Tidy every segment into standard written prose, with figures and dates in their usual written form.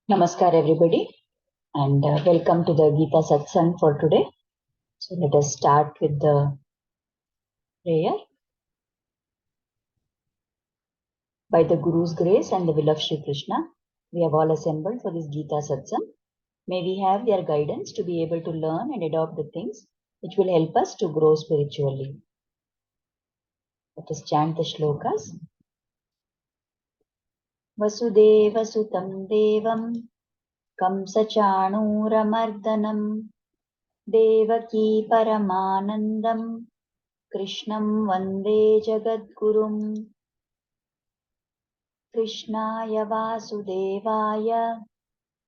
Namaskar everybody and welcome to the Gita Satsang for today. So let us start with the prayer. By the Guru's grace and the will of Shri Krishna, we have all assembled for this Gita Satsang. May we have their guidance to be able to learn and adopt the things which will help us to grow spiritually. Let us chant the shlokas. Vasudeva Sutam Devam Kamsa Chanuramardanam Devaki Paramanandam Krishnam Vande Jagadgurum Krishnaya Vasudevaya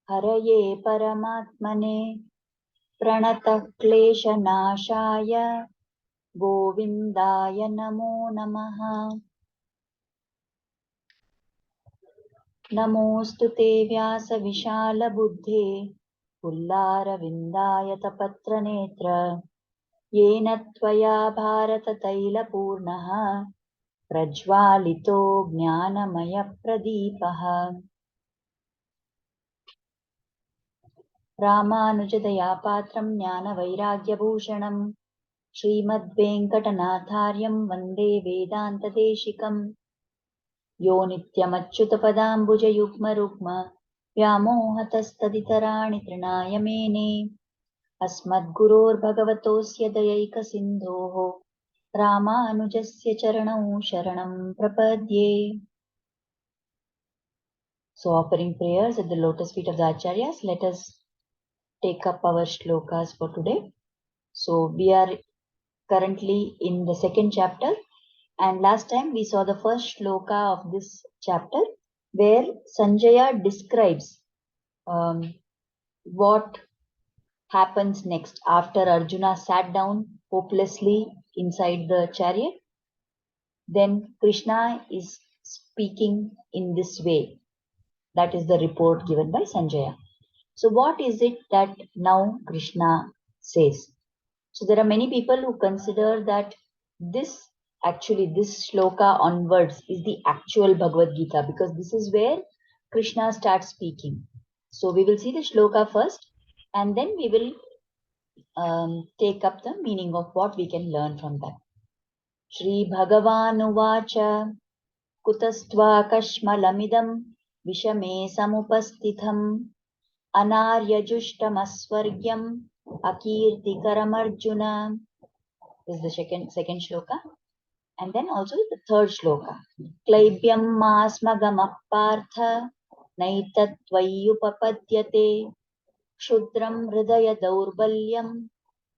Haraye Paramatmane Pranatah Kleshanashaya Govindaya Namo Namaha Namostu Te Vyasa Vishala Buddhe Pullara Vindaya Tapatra Netra Yena Tvaya Bharata Taila Purnaha Prajvalito Jnanamaya Pradipaha Ramanujadaya Patram Jnana Vairagyabhushanam Srimad-Venkatanathāryam Vande Vedanta Deshikam Yo Nityamachyutapadambuja Yukma Rukma Vyamohatastaditarani Trinaya Mene Asmadguror Bhagavatosya Dayaika Sindhoho Ramanujasya Charanau Sharanam Prapadye. So offering prayers at the lotus feet of the Acharyas, let us take up our shlokas for today. So we are currently in the second chapter, and last time we saw the first shloka of this chapter where Sanjaya describes what happens next after Arjuna sat down hopelessly inside the chariot. Then Krishna is speaking in this way. That is the report given by Sanjaya. So what is it that now Krishna says? So there are many people who consider that this shloka onwards is the actual Bhagavad Gita, because this is where Krishna starts speaking. So we will see the shloka first and then we will take up the meaning of what we can learn from that. Shri Bhagavan Uvacha Kutastva Kashmalamidam Vishame Samupastitham Anaryajushthamasvargyam Akirtikaram Arjuna. This is the second shloka. And then also the third shloka. Klaibyam masmagamah partha naitatvayupapadyate Kshudram hridaya daurbalyam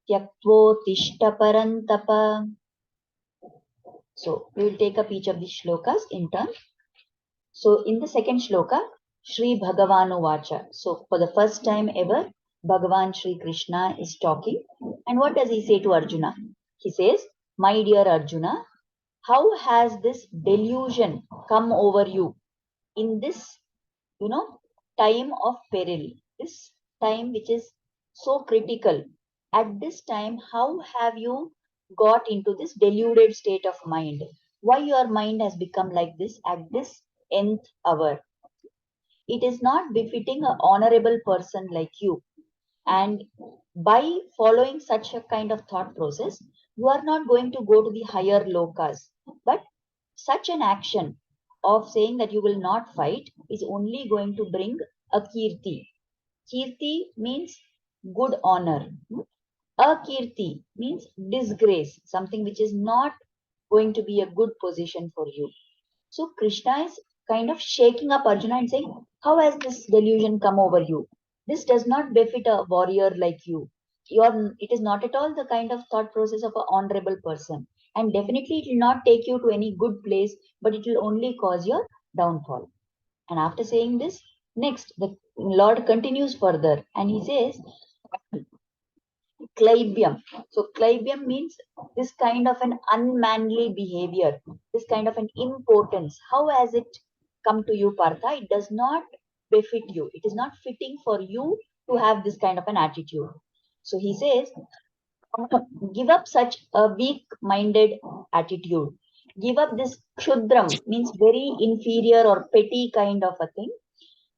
tyaktvo parantapa. So we will take up each of these shlokas in turn. So in the second shloka, Shri Bhagavanu Vacha. So for the first time ever, Bhagavan Shri Krishna is talking. And what does he say to Arjuna? He says, my dear Arjuna, how has this delusion come over you in this, time of peril, this time which is so critical? At this time, how have you got into this deluded state of mind? Why your mind has become like this at this nth hour? It is not befitting an honorable person like you. And by following such a kind of thought process, you are not going to go to the higher lokas. But such an action of saying that you will not fight is only going to bring a kirti. Kirti means good honor. Akirti means disgrace, something which is not going to be a good position for you. So Krishna is kind of shaking up Arjuna and saying, how has this delusion come over you? This does not befit a warrior like you. It is not at all the kind of thought process of an honorable person. And definitely it will not take you to any good place, but it will only cause your downfall. And after saying this, next, the Lord continues further and he says, Klaibyam. So Klaibyam means this kind of an unmanly behavior, this kind of an impotence. How has it come to you, Partha? It does not befit you. It is not fitting for you to have this kind of an attitude. So he says, give up such a weak-minded attitude. Give up this kshudram, means very inferior or petty kind of a thing.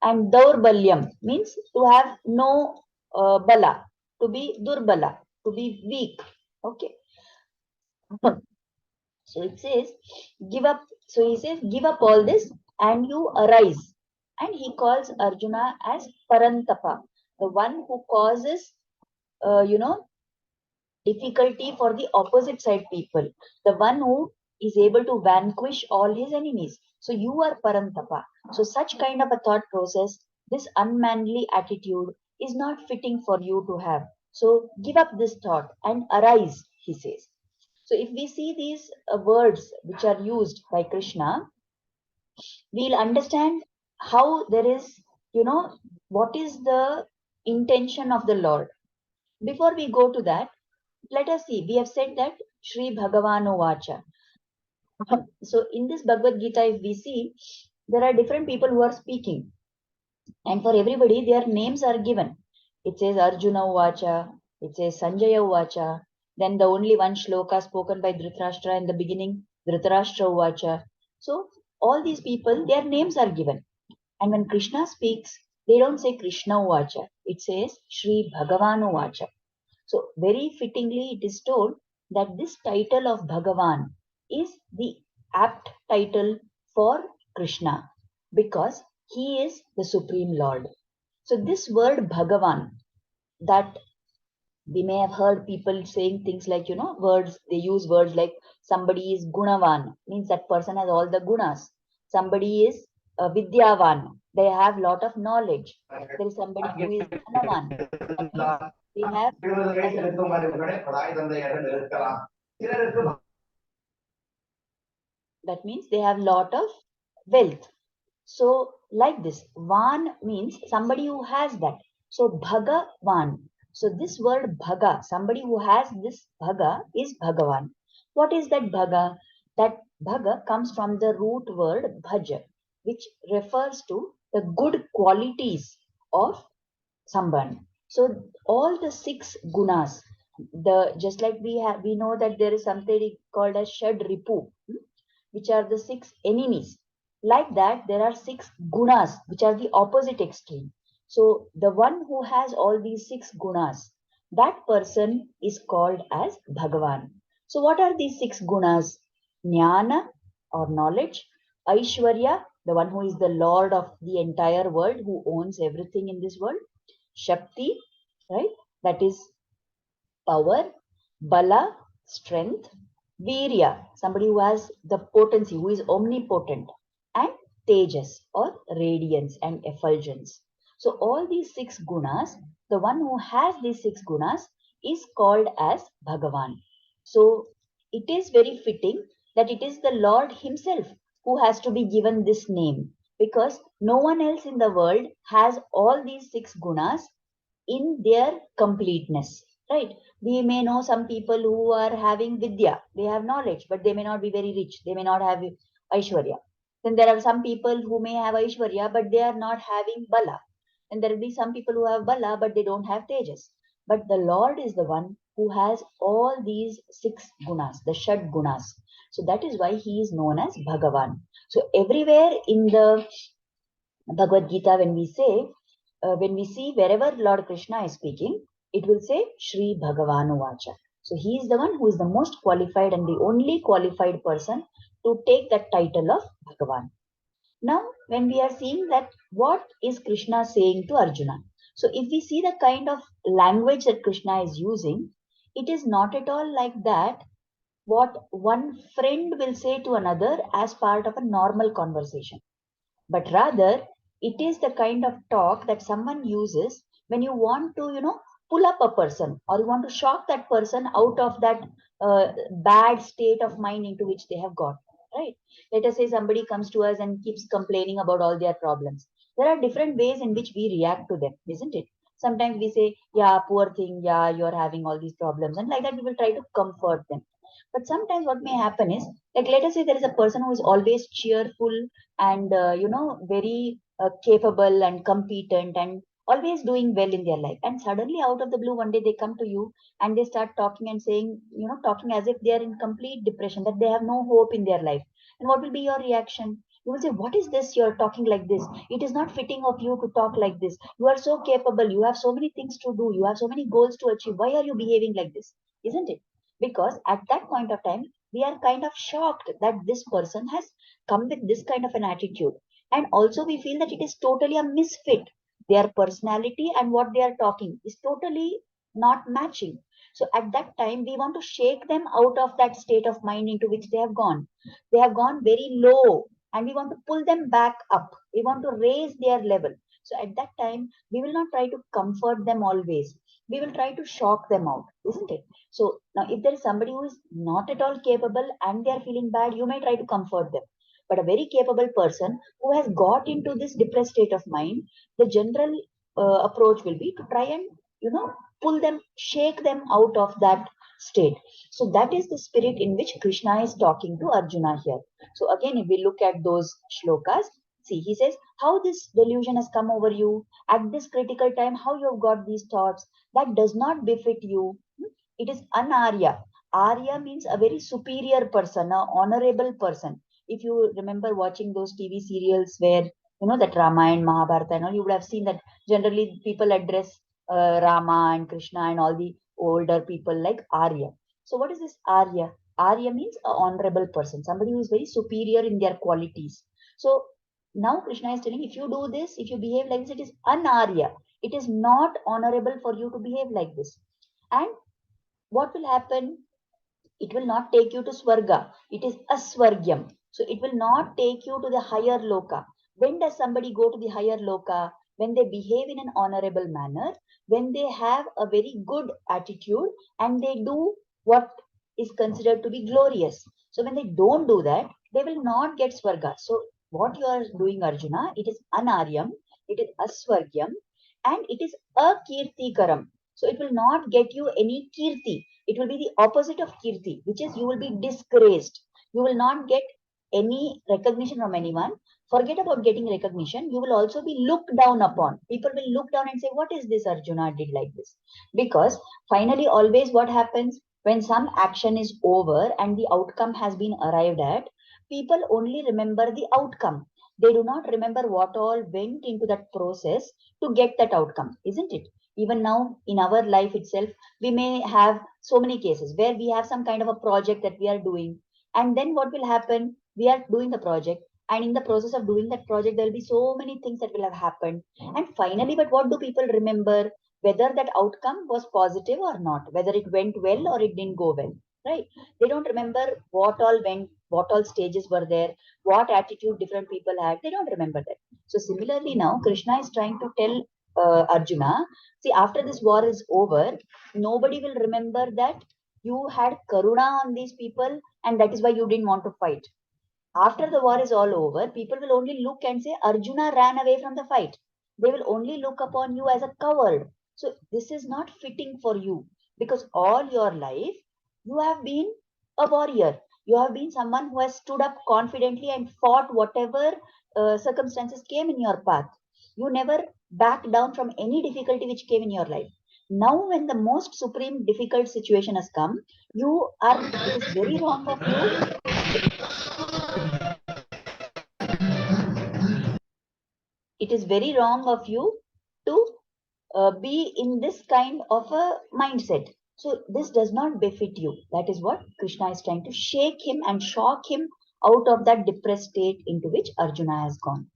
And Daurbalyam means to have no bala, to be durbala, to be weak. Okay. So it says, give up. So he says, give up all this and you arise. And he calls Arjuna as Parantapa, the one who causes, you know, difficulty for the opposite side people, the one who is able to vanquish all his enemies. So you are Parantapa. So such kind of a thought process, this unmanly attitude is not fitting for you to have. So give up this thought and arise, he says. So if we see these words which are used by Krishna, we'll understand how there is, what is the intention of the Lord. Before we go to that, let us see. We have said that Sri Bhagavan Vacha. So in this Bhagavad Gita, if we see, there are different people who are speaking. And for everybody, their names are given. It says Arjuna Vacha, it says Sanjaya Vacha. Then the only one shloka spoken by Dhritarashtra in the beginning, Dhritarashtra Vacha. So all these people, their names are given. And when Krishna speaks, they don't say Krishna Vacha. It says Sri Bhagavan Vacha. So very fittingly, it is told that this title of Bhagavan is the apt title for Krishna because he is the Supreme Lord. So this word Bhagavan, that we may have heard people saying things like, words, they use words like somebody is Gunavan, means that person has all the gunas. Somebody is Vidyavan, they have lot of knowledge. There is somebody who is Dhanavan, that means they have that means they have lot of wealth. So like this, Van means somebody who has that. So Bhagavan. So this word Bhaga, somebody who has this Bhaga is Bhagavan. What is that Bhaga? That Bhaga comes from the root word Bhaja, which refers to the good qualities of someone. So all the six gunas, the just like we know that there is something called as Shad Ripu, which are the six enemies. Like that, there are six gunas, which are the opposite extreme. So the one who has all these six gunas, that person is called as Bhagavan. So what are these six gunas? Jnana or knowledge, Aishwarya, the one who is the Lord of the entire world, who owns everything in this world, Shakti, right? That is power, Bala, strength, Virya, somebody who has the potency, who is omnipotent, and Tejas or radiance and effulgence. So all these six gunas, the one who has these six gunas is called as Bhagavan. So it is very fitting that it is the Lord Himself who has to be given this name because no one else in the world has all these six gunas in their completeness, right? We may know some people who are having vidya, they have knowledge, but they may not be very rich, they may not have Aishwarya. Then there are some people who may have Aishwarya, but they are not having Bala. And there will be some people who have Bala, but they don't have Tejas. But the Lord is the one who has all these six gunas, the Shad gunas. So that is why he is known as Bhagavan. So everywhere in the Bhagavad Gita, when we see wherever Lord Krishna is speaking, it will say Sri Bhagavan Vacha. So he is the one who is the most qualified and the only qualified person to take that title of Bhagavan. Now, when we are seeing that, what is Krishna saying to Arjuna? So if we see the kind of language that Krishna is using, it is not at all like that what one friend will say to another as part of a normal conversation, but rather it is the kind of talk that someone uses when you want to, pull up a person or you want to shock that person out of that bad state of mind into which they have got, right? Let us say somebody comes to us and keeps complaining about all their problems. There are different ways in which we react to them, isn't it? Sometimes we say, yeah, poor thing, yeah, you're having all these problems, and like that we will try to comfort them. But sometimes what may happen is, like, let us say there is a person who is always cheerful and very capable and competent and always doing well in their life, and suddenly out of the blue one day they come to you and they start talking and saying, talking as if they are in complete depression, that they have no hope in their life. And what will be your reaction? You will say, what is this? You're talking like this. It is not fitting of you to talk like this. You are so capable. You have so many things to do. You have so many goals to achieve. Why are you behaving like this? Isn't it? Because at that point of time, we are kind of shocked that this person has come with this kind of an attitude. And also we feel that it is totally a misfit. Their personality and what they are talking is totally not matching. So at that time, we want to shake them out of that state of mind into which they have gone. They have gone very low and we want to pull them back up. We want to raise their level. So at that time, we will not try to comfort them always. We will try to shock them out, isn't it? So now, if there is somebody who is not at all capable and they are feeling bad, you may try to comfort them. But a very capable person who has got into this depressed state of mind, the general approach will be to try and, pull them, shake them out of that state. So that is the spirit in which Krishna is talking to Arjuna here. So again, if we look at those shlokas, see, he says, how this delusion has come over you at this critical time, how you have got these thoughts, that does not befit you. It is anarya. Arya means a very superior person, a honorable person. If you remember watching those TV serials where, that Rama and Mahabharata and all, you would have seen that generally people address Rama and Krishna and all the older people like Arya. So what is this Arya? Arya means a honorable person, somebody who is very superior in their qualities. So now Krishna is telling, if you do this, if you behave like this, it is anarya. It is not honorable for you to behave like this. And what will happen? It will not take you to Swarga. It is Aswargyam. So it will not take you to the higher loka. When does somebody go to the higher loka? When they behave in an honorable manner, when they have a very good attitude and they do what is considered to be glorious. So when they don't do that, they will not get Swarga. So what you are doing, Arjuna, it is Anaryam, it is Aswargyam, and it is Akirtikaram. So it will not get you any kirti. It will be the opposite of kirti, which is you will be disgraced. You will not get any recognition from anyone. Forget about getting recognition. You will also be looked down upon. People will look down and say, what is this Arjuna did like this? Because finally, always what happens when some action is over and the outcome has been arrived at, people only remember the outcome. They do not remember what all went into that process to get that outcome, isn't it? Even now in our life itself, we may have so many cases where we have some kind of a project that we are doing, and then what will happen? We are doing the project, and in the process of doing that project there will be so many things that will have happened, and finally, but what do people remember? Whether that outcome was positive or not, whether it went well or it didn't go well, right? They don't remember what all went, what all stages were there, what attitude different people had. They don't remember that. So similarly, now Krishna is trying to tell Arjuna, see, after this war is over, nobody will remember that you had karuna on these people and that is why you didn't want to fight. After the war is all over, people will only look and say, Arjuna ran away from the fight. They will only look upon you as a coward. So this is not fitting for you because all your life you have been a warrior. You have been someone who has stood up confidently and fought whatever circumstances came in your path. You never backed down from any difficulty which came in your life. Now, when the most supreme difficult situation has come, it is very wrong of you. It is very wrong of you to be in this kind of a mindset. So this does not befit you. That is what Krishna is trying to shake him and shock him out of that depressed state into which Arjuna has gone.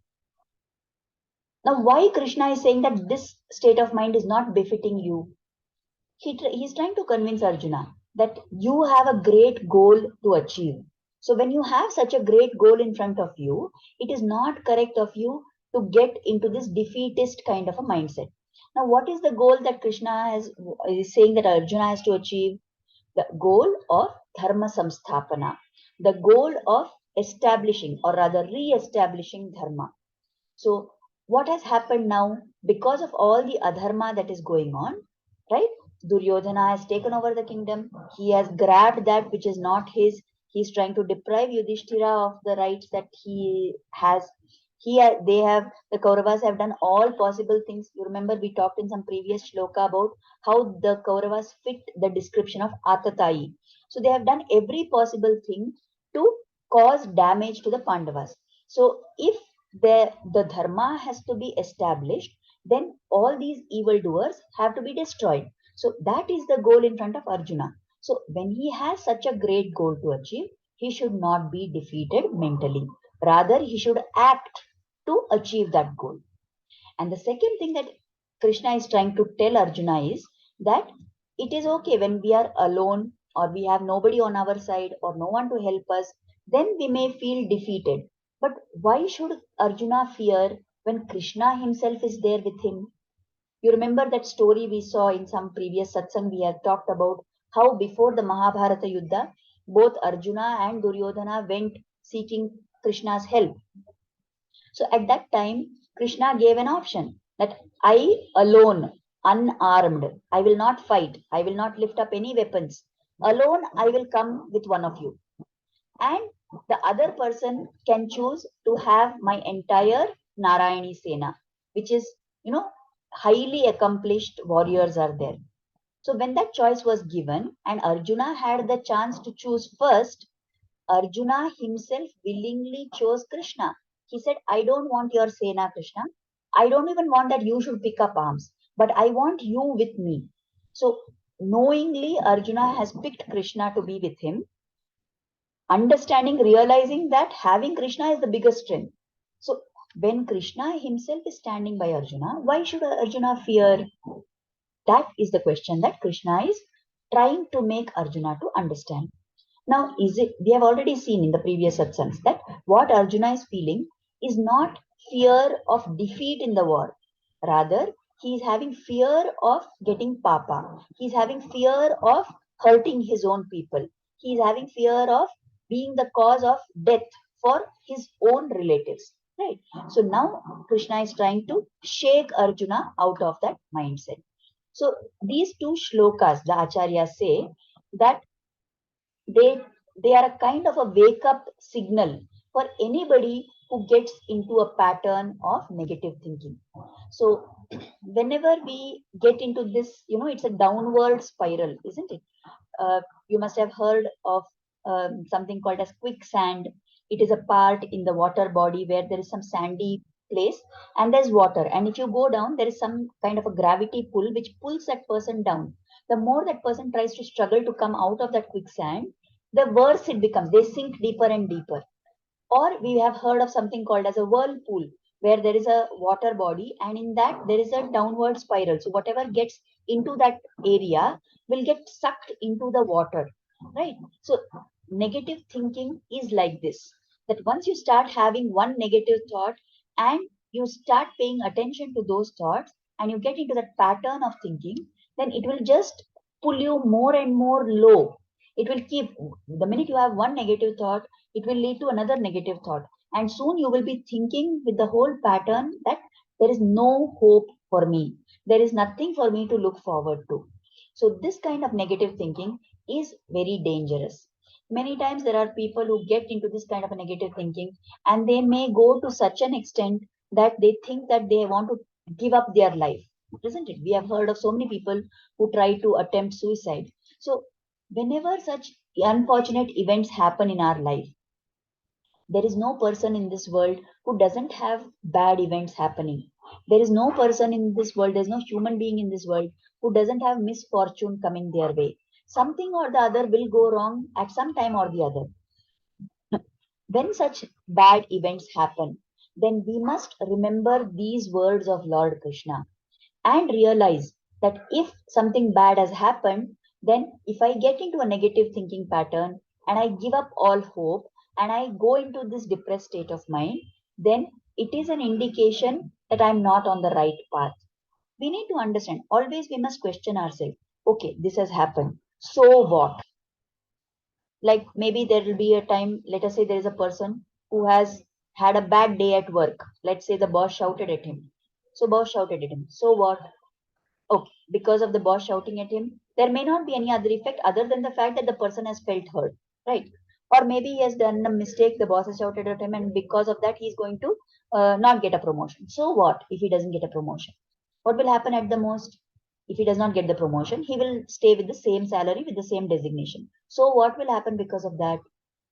Now, why Krishna is saying that this state of mind is not befitting you? He's trying to convince Arjuna that you have a great goal to achieve. So when you have such a great goal in front of you, it is not correct of you to get into this defeatist kind of a mindset. Now, what is the goal that is saying that Arjuna has to achieve? The goal of dharma samsthapana, the goal of establishing or rather re-establishing dharma. So what has happened now because of all the adharma that is going on, right? Duryodhana has taken over the kingdom. He has grabbed that which is not his. He's trying to deprive Yudhishthira of the rights that he has. The Kauravas have done all possible things. You remember we talked in some previous shloka about how the Kauravas fit the description of Atatai. So they have done every possible thing to cause damage to the Pandavas. So if the dharma has to be established, then all these evildoers have to be destroyed. So that is the goal in front of Arjuna. So when he has such a great goal to achieve, he should not be defeated mentally. Rather, he should act to achieve that goal. And the second thing that Krishna is trying to tell Arjuna is that it is okay when we are alone or we have nobody on our side or no one to help us, then we may feel defeated. But why should Arjuna fear when Krishna himself is there with him? You remember that story we saw in some previous satsang, we have talked about how before the Mahabharata Yuddha, both Arjuna and Duryodhana went seeking Krishna's help. So at that time, Krishna gave an option that I alone, unarmed, I will not fight, I will not lift up any weapons. Alone, I will come with one of you. And the other person can choose to have my entire Narayani Sena, which is, highly accomplished warriors are there. So when that choice was given and Arjuna had the chance to choose first, Arjuna himself willingly chose Krishna. He said, I don't want your Sena, Krishna. I don't even want that you should pick up arms, but I want you with me. So, knowingly, Arjuna has picked Krishna to be with him, understanding, realizing that having Krishna is the biggest strength. So, when Krishna himself is standing by Arjuna, why should Arjuna fear? That is the question that Krishna is trying to make Arjuna to understand. Now, we have already seen in the previous satsangs that what Arjuna is feeling is not fear of defeat in the war. Rather, he is having fear of getting papa. He is having fear of hurting his own people. He is having fear of being the cause of death for his own relatives. Right. So now Krishna is trying to shake Arjuna out of that mindset. So these two shlokas, the acharyas say that they they are a kind of a wake up signal for anybody who gets into a pattern of negative thinking. So whenever we get into this, it's a downward spiral, isn't it? You must have heard of something called as quicksand. It is a part in the water body where there is some sandy place and there's water. And if you go down, there is some kind of a gravity pull which pulls that person down. The more that person tries to struggle to come out of that quicksand, the worse it becomes. They sink deeper and deeper. Or we have heard of something called as a whirlpool, where there is a water body and in that there is a downward spiral. So whatever gets into that area will get sucked into the water, right? So negative thinking is like this, that once you start having one negative thought and you start paying attention to those thoughts and you get into that pattern of thinking, then it will just pull you more and more low. It will keep, the minute you have one negative thought, it will lead to another negative thought. And soon you will be thinking with the whole pattern that there is no hope for me. There is nothing for me to look forward to. So this kind of negative thinking is very dangerous. Many times there are people who get into this kind of a negative thinking and they may go to such an extent that they think that they want to give up their life. Isn't it? We have heard of so many people who try to attempt suicide. So whenever such unfortunate events happen in our life, there is no person in this world who doesn't have bad events happening. There is no person in this world, there's no human being in this world who doesn't have misfortune coming their way. Something or the other will go wrong at some time or the other. When such bad events happen, then we must remember these words of Lord Krishna and realize that if something bad has happened, then if I get into a negative thinking pattern and I give up all hope and I go into this depressed state of mind, then it is an indication that I'm not on the right path. We need to understand, always we must question ourselves. Okay, this has happened. So what? Like maybe there will be a time, let us say there is a person who has had a bad day at work. Let's say the boss shouted at him. So boss shouted at him. So what? Okay, because of the boss shouting at him, there may not be any other effect other than the fact that the person has felt hurt, right? Or maybe he has done a mistake, the boss has shouted at him, and because of that, he's going to not get a promotion. So what if he doesn't get a promotion? What will happen at the most? If he does not get the promotion, he will stay with the same salary, with the same designation. So what will happen because of that?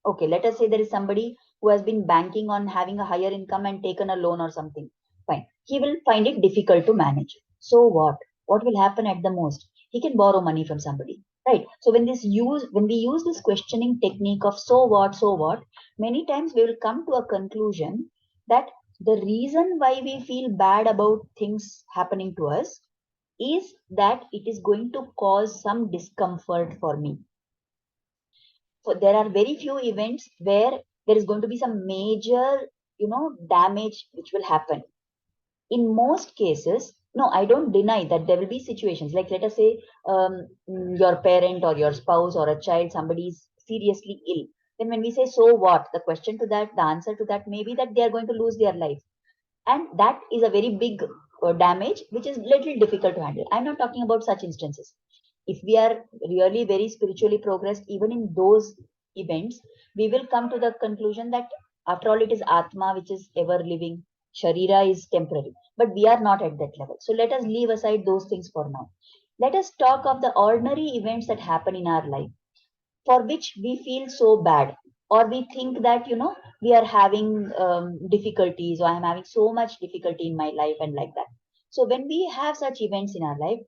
Okay, let us say there is somebody who has been banking on having a higher income and taken a loan or something. Fine. He will find it difficult to manage. So what? What will happen at the most? He can borrow money from somebody. Right. So when we use this questioning technique of so what, many times we will come to a conclusion that the reason why we feel bad about things happening to us is that it is going to cause some discomfort for me. So there are very few events where there is going to be some major damage which will happen. In most cases, no, I don't deny that there will be situations like, let us say, your parent or your spouse or a child, somebody is seriously ill. Then when we say so what, the question to that, the answer to that may be that they are going to lose their life, and that is a very big damage which is little difficult to handle. I'm not talking about such instances. If we are really very spiritually progressed, even in those events, we will come to the conclusion that after all it is atma which is ever living, sharira is temporary, but we are not at that level. So let us leave aside those things for now. Let us talk of the ordinary events that happen in our life, for which we feel so bad, or we think that we are having difficulties, or I'm having so much difficulty in my life and like that. So when we have such events in our life,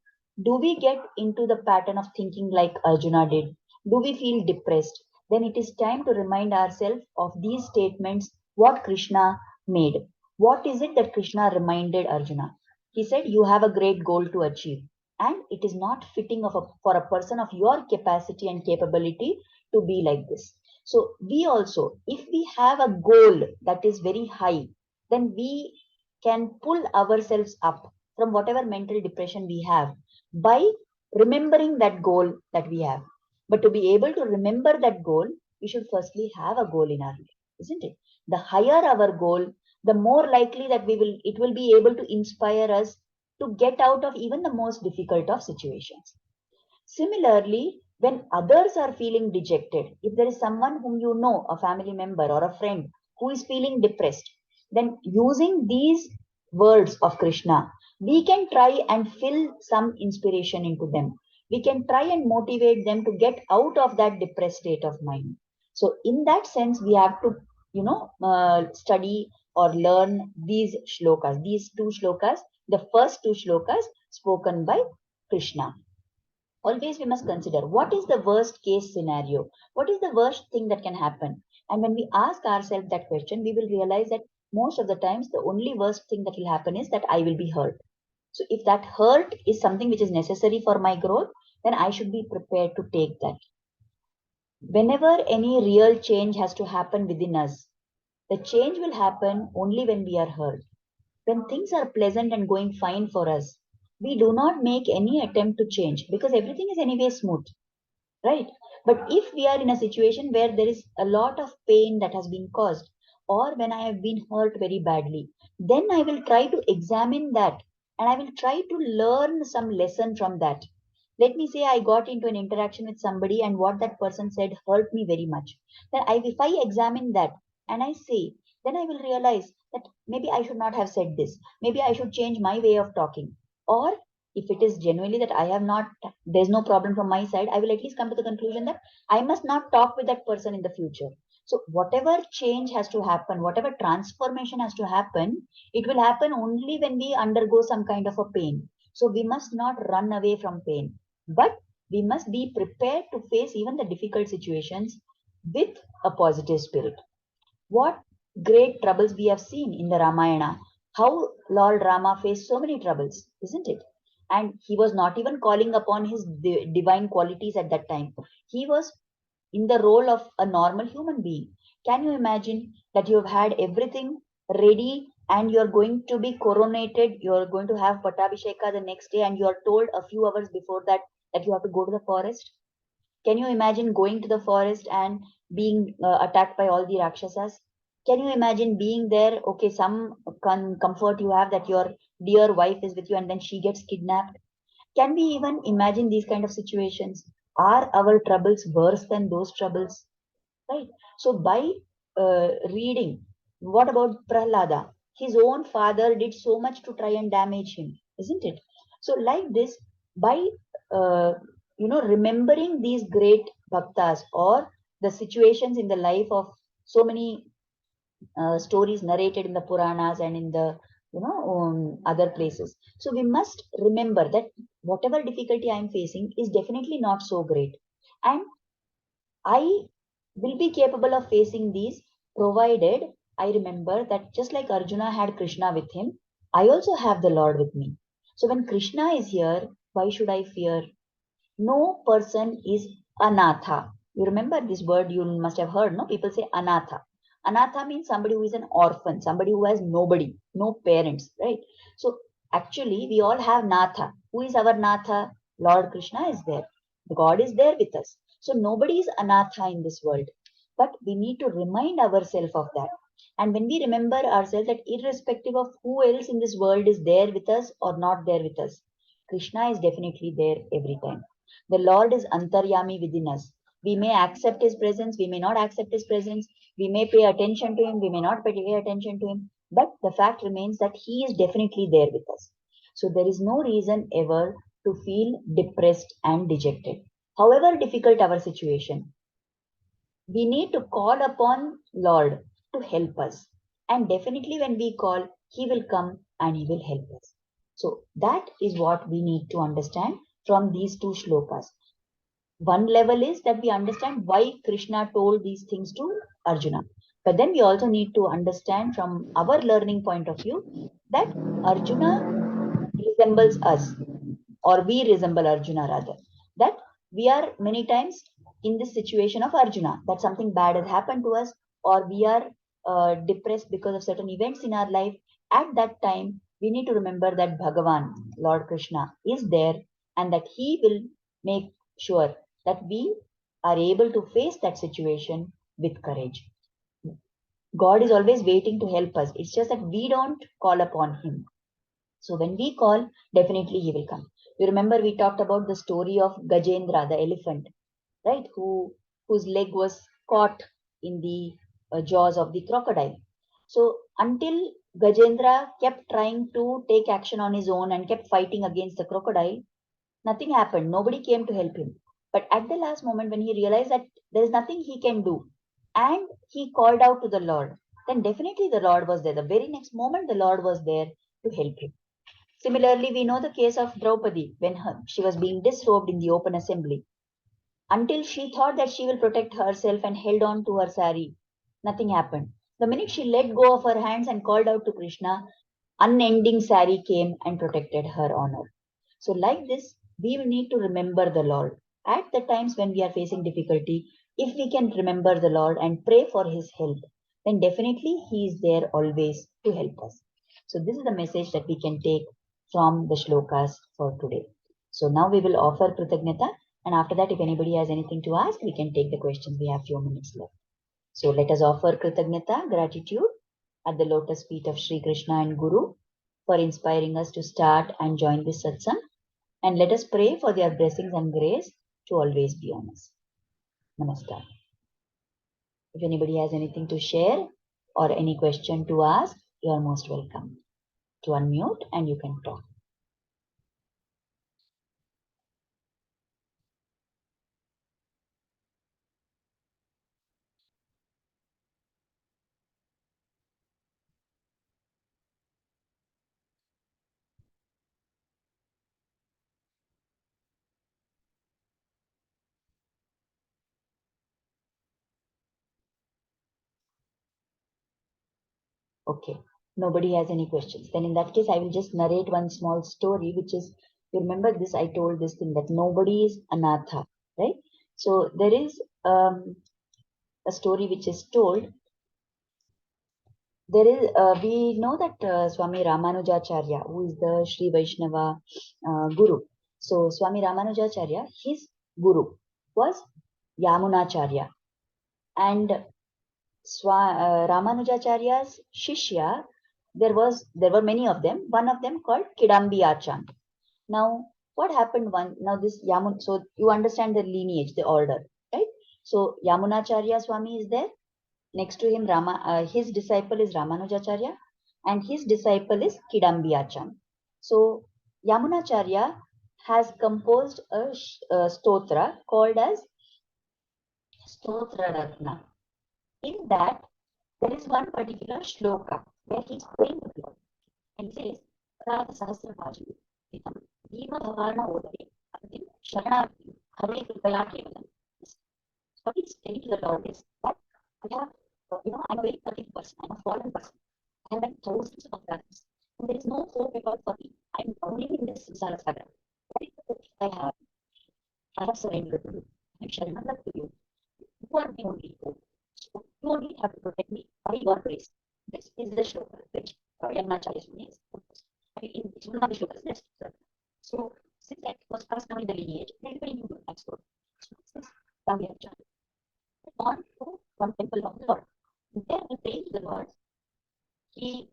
do we get into the pattern of thinking like Arjuna did? Do we feel depressed? Then it is time to remind ourselves of these statements what Krishna made. What is it that Krishna reminded Arjuna? He said, you have a great goal to achieve, and it is not fitting for a person of your capacity and capability to be like this. So we also, if we have a goal that is very high, then we can pull ourselves up from whatever mental depression we have by remembering that goal that we have. But to be able to remember that goal, we should firstly have a goal in our life, isn't it? The higher our goal, the more likely that it will be able to inspire us to get out of even the most difficult of situations. Similarly, when others are feeling dejected, if there is someone whom you know, a family member or a friend who is feeling depressed, then using these words of Krishna, we can try and fill some inspiration into them. We can try and motivate them to get out of that depressed state of mind. So, in that sense, we have to, study or learn these two shlokas, the first two shlokas spoken by Krishna. Always we must consider what is the worst case scenario, what is the worst thing that can happen. And when we ask ourselves that question, we will realize that most of the times the only worst thing that will happen is that I will be hurt. So if that hurt is something which is necessary for my growth, then I should be prepared to take that. Whenever any real change has to happen within us, the change will happen only when we are hurt. When things are pleasant and going fine for us, we do not make any attempt to change because everything is anyway smooth, right? But if we are in a situation where there is a lot of pain that has been caused, or when I have been hurt very badly, then I will try to examine that, and I will try to learn some lesson from that. Let me say I got into an interaction with somebody and what that person said hurt me very much. Then if I examine that and I say, then I will realize that maybe I should not have said this, maybe I should change my way of talking. Or if it is genuinely that I have not, there's no problem from my side, I will at least come to the conclusion that I must not talk with that person in the future. So whatever change has to happen, whatever transformation has to happen, it will happen only when we undergo some kind of a pain. So we must not run away from pain, but we must be prepared to face even the difficult situations with a positive spirit. What great troubles we have seen in the Ramayana. How Lord Rama faced so many troubles, isn't it? And he was not even calling upon his divine qualities at that time. He was in the role of a normal human being. Can you imagine that you have had everything ready and you're going to be coronated, you're going to have Patabhisheka the next day, and you're told a few hours before that that you have to go to the forest? Can you imagine going to the forest and being attacked by all the Rakshasas? Can you imagine being there? Okay, some comfort you have that your dear wife is with you and then she gets kidnapped. Can we even imagine these kind of situations? Are our troubles worse than those troubles? Right? So, by reading, what about Prahlada? His own father did so much to try and damage him, isn't it? So, like this, by remembering these great bhaktas, or the situations in the life of so many stories narrated in the Puranas and in the other places. So we must remember that whatever difficulty I am facing is definitely not so great, and I will be capable of facing these, provided I remember that just like Arjuna had Krishna with him, I also have the Lord with me. So when Krishna is here, why should I fear? No person is anatha. You remember this word, you must have heard, no? People say anatha. Anatha means somebody who is an orphan, somebody who has nobody, no parents, right? So actually, we all have Natha. Who is our Natha? Lord Krishna is there. The God is there with us. So nobody is anatha in this world. But we need to remind ourselves of that. And when we remember ourselves that irrespective of who else in this world is there with us or not there with us, Krishna is definitely there every time. The Lord is antaryami within us. We may accept his presence, we may not accept his presence, we may pay attention to him, we may not pay attention to him, but the fact remains that he is definitely there with us. So there is no reason ever to feel depressed and dejected. However difficult our situation, we need to call upon Lord to help us. And definitely when we call, he will come and he will help us. So that is what we need to understand from these two shlokas. One level is that we understand why Krishna told these things to Arjuna. But then we also need to understand from our learning point of view that Arjuna resembles us, or we resemble Arjuna rather. That we are many times in this situation of Arjuna, that something bad has happened to us, or we are depressed because of certain events in our life. At that time, we need to remember that Bhagavan, Lord Krishna, is there and that he will make sure that we are able to face that situation with courage. God is always waiting to help us. It's just that we don't call upon him. So when we call, definitely he will come. You remember we talked about the story of Gajendra, the elephant, right? Whose leg was caught in the jaws of the crocodile. So until Gajendra kept trying to take action on his own and kept fighting against the crocodile, nothing happened. Nobody came to help him. But at the last moment, when he realized that there is nothing he can do, and he called out to the Lord, then definitely the Lord was there. The very next moment, the Lord was there to help him. Similarly, we know the case of Draupadi when she was being disrobed in the open assembly. Until she thought that she will protect herself and held on to her sari, nothing happened. The minute she let go of her hands and called out to Krishna, unending sari came and protected her honor. So, like this, we will need to remember the Lord. At the times when we are facing difficulty, if we can remember the Lord and pray for his help, then definitely he is there always to help us. So, this is the message that we can take from the shlokas for today. So, now we will offer Kritagnyata, and after that, if anybody has anything to ask, we can take the questions. We have few minutes left. So, let us offer Kritagnyata, gratitude, at the lotus feet of Sri Krishna and Guru for inspiring us to start and join this satsang. And let us pray for their blessings and grace to always be on us. Namaskar. If anybody has anything to share or any question to ask, you are most welcome to unmute and you can talk. Okay. Nobody has any questions. Then in that case, I will just narrate one small story, which is, you remember this, I told this thing that nobody is anatha, right? So there is a story which is told. There is, we know that Swami Ramanujacharya, who is the Sri Vaishnava Guru. So Swami Ramanujacharya, his Guru was Yamunacharya. And Ramanujacharya's Shishya, there were many of them. One of them called Kidambi Achan. Now, what happened now this Yamun, so you understand the lineage, the order, right? So Yamunacharya Swami is there. Next to him, his disciple is Ramanujacharya, and his disciple is Kidambi Achan. So Yamunacharya has composed a stotra called as Stotra Ratna. In that, there is one particular shloka where he is praying to God. And he says, Radha Sahasrabhaji, Dima Bhavarna Odare, Adim Sharanarthi, Hare Kripaya Kevalam. What he's telling to the Lord is that I have, I'm a very pathetic person, I'm a fallen person. I have done thousands of others. And there is no hope at all for me. I'm drowning in this samsara saga. What is the gift I have? I have surrendered to you. I shall not love to you. You are the only hope. So you only have to protect me by your grace. This is the shloka which Yagnacharya Swami is. It's one of the shlokas list. So since that was passed down in the lineage, everybody knew that story. So this is Yagnacharya. On to one temple of the Lord. There we pray to the Lord. He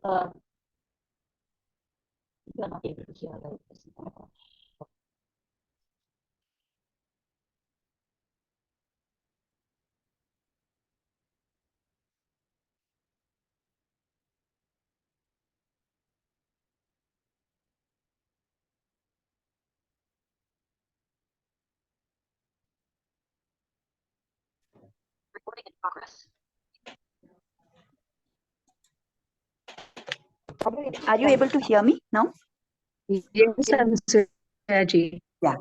you are not able to hear right? Recording in progress. Are you able to hear me now? Yes, Ansuyaji. Yeah.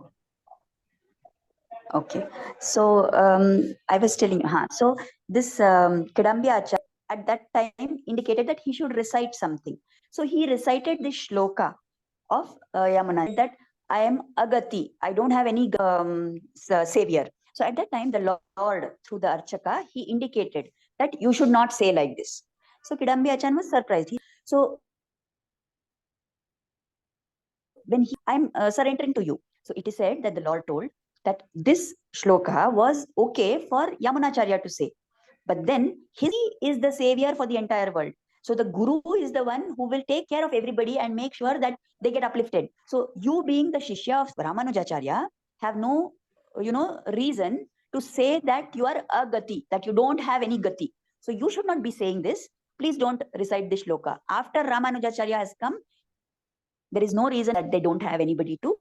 Okay. So I was telling you, so this Kadambi Acharya at that time indicated that he should recite something. So he recited this shloka of Yamuna that I am Agati. I don't have any savior. So at that time, the Lord, through the Archaka, he indicated that you should not say like this. So Kidambi Achan was surprised. So when I'm surrendering to you. So it is said that the Lord told that this shloka was okay for Yamunacharya to say. But then he is the savior for the entire world. So the Guru is the one who will take care of everybody and make sure that they get uplifted. So you being the Shishya of Ramanujacharya have no, reason to say that you are a gati, that you don't have any gati. So you should not be saying this. Please don't recite this shloka. After Ramanujacharya has come, there is no reason that they don't have anybody to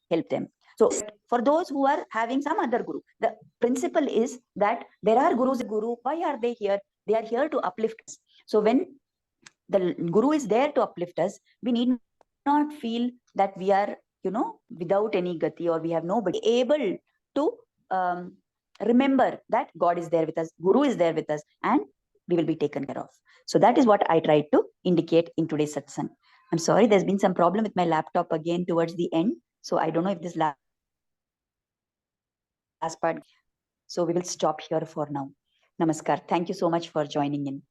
help them. So for those who are having some other guru, the principle is that there are gurus. Guru, why are they here? They are here to uplift us. So when the guru is there to uplift us, we need not feel that we are, without any gati or we have nobody able to remember that God is there with us, Guru is there with us, and we will be taken care of. So that is what I tried to indicate in today's satsang. I'm sorry, there's been some problem with my laptop again towards the end. So I don't know if this last part. So we will stop here for now. Namaskar. Thank you so much for joining in.